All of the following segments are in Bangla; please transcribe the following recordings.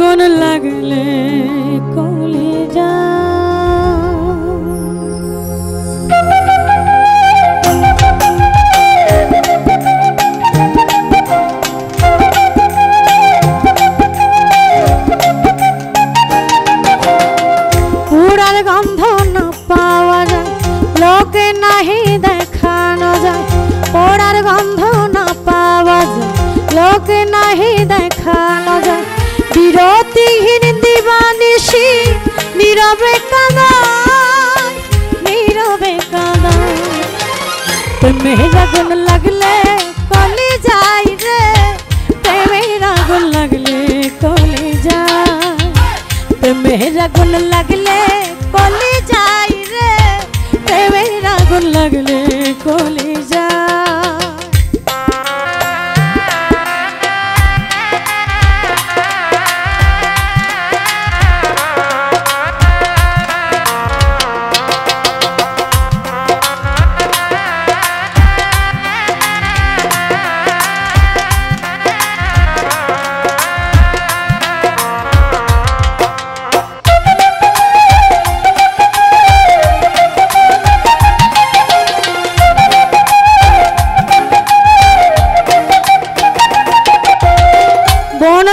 আগুন লাগলে কলিজা পুরার গন্ধ না পাওয়া যায় লোকে নাহি দেখানো যায় পোড়ার গন্ধ না পাওয়া যায় লোকে নাহি দেখানো যায় বিরতিহীন দিবানিশি নীরবে কাঁদায় নীরবে কাঁদায় প্রেমের আগুন লাগলে কলি যায় রে প্রেমের আগুন লাগলে কলি যায় প্রেমের আগুন লাগলে কলি যায় রে প্রেমের আগুন লাগলে কলি যায়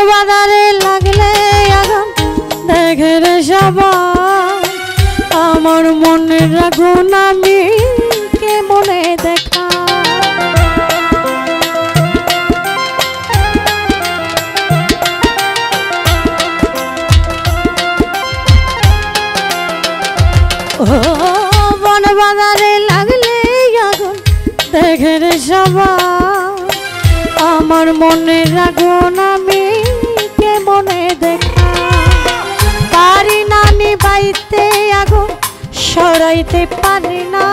বাজারে লাগলে আগুন দেখে রে সবাই আমার মনের আগুন আমি কে মনে দেখা ও বন বাজারে লাগলে আগুন দেখে রে সবাই আমার মনের আগুন আমি কে মনে দেখা পারি না নিবাইতে আগুন সরাইতে পারি না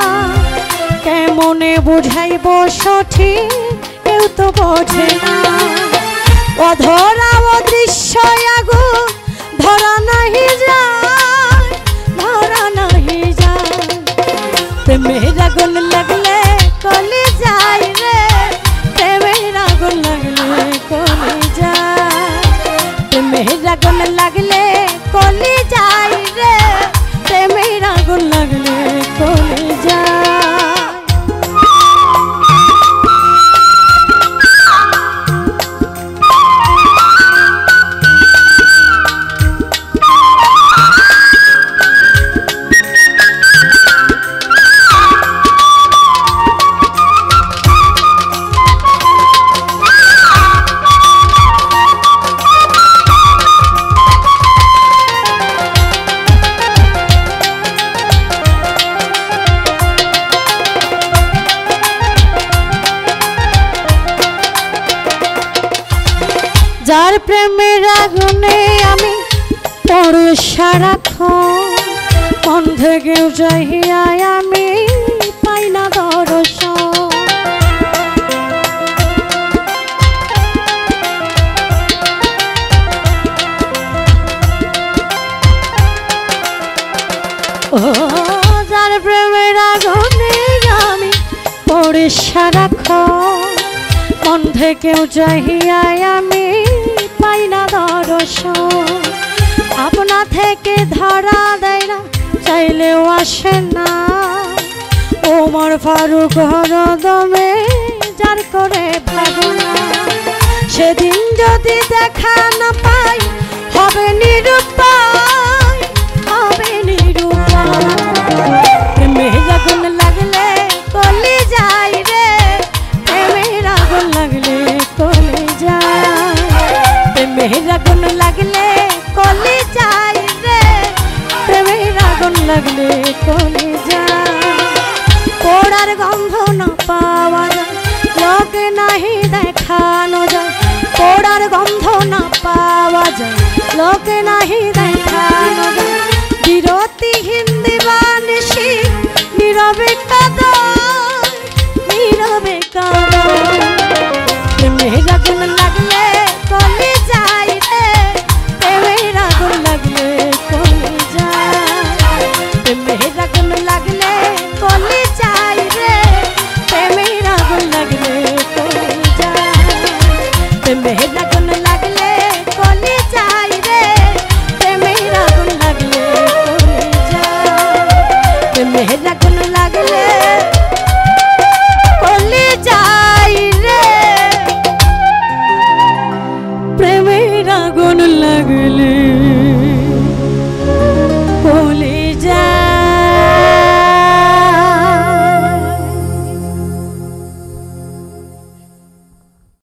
কেমনে বুঝাইব সঠিক কেউ তো বোঝে না অধরা অদৃশ্য আগুন ধরা নাহি যায় ধরা নাহি যায় প্রেমের আগুন লাগলে কলি যায় রে প্রেমের আগুন লাগলে কলি যায় প্রেমের আগুন লাগলে কলি যায় রে প্রেমের আগুন লাগলে কলি যায় যার প্রেমের আগুনে আমি পড়ে সারাক্ষণ মন থেকে চাহিয়া আমি পাই না দর্শন ও যার প্রেমের আগুনে আমি পড়ে সারাক্ষণ মন থেকেও চাহিয়া আমি পাই না দর্শন আপনা থেকে ধরা দেয় না চাইলেও আসে না ওমর ফারুক হরদমে যার করে ভাবনা সেদিন যদি দেখা না পাই হবে নিরুপায় হবে নিরুপায় প্রেমের আগুন লাগলে কলি যায় রে প্রেমের আগুন লাগলে কলি যায় প্রেমের আগুন লাগলে কলি যায় রে প্রেমের আগুন লাগলে কলি যায় পোড়ার গন্ধ না পাওয়া যায় লোকে নাহি দেখানো যায় পোড়ার গন্ধ না পাওয়া যায় লোকে নাহি দেখানো যায় বিরতিহীন দিবানিশি নীরবে কাঁদায় নীরবে কাঁদায় প্রেমের আগুন লাগলে কলি যায় রে প্রেমের আগুন লাগলে কলি যায় প্রেমের আগুন লাগলে কলি যায় রে প্রেমের আগুন লাগলে কলি যায় প্রেমের আগুন লাগলে কলি যায় রে প্রেমের আগুন লাগলে বলে যাই রে, প্রেমের আগুন লাগলে